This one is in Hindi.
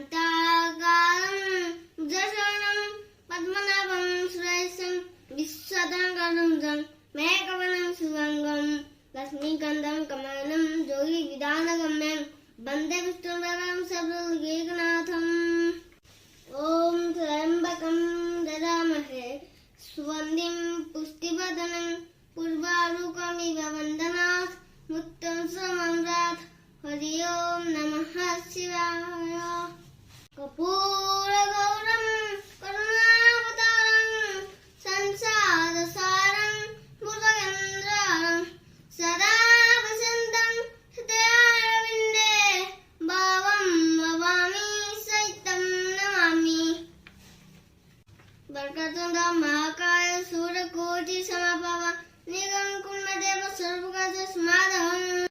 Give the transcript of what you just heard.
शान्ताकारं भुजशयनं पद्मनाभं सुरेशं विश्वदाभिरामं मेघवर्णं शुभांगं लक्ष्मीकान्तं कमलं योगिविधानगम्यं वन्दे विष्णुं सर्वलोकैकनाथम्। ॐ त्र्यम्बकं ददामहे सुगन्धिं पुष्टिवर्धनं उर्वारुकमिव वन्दनात्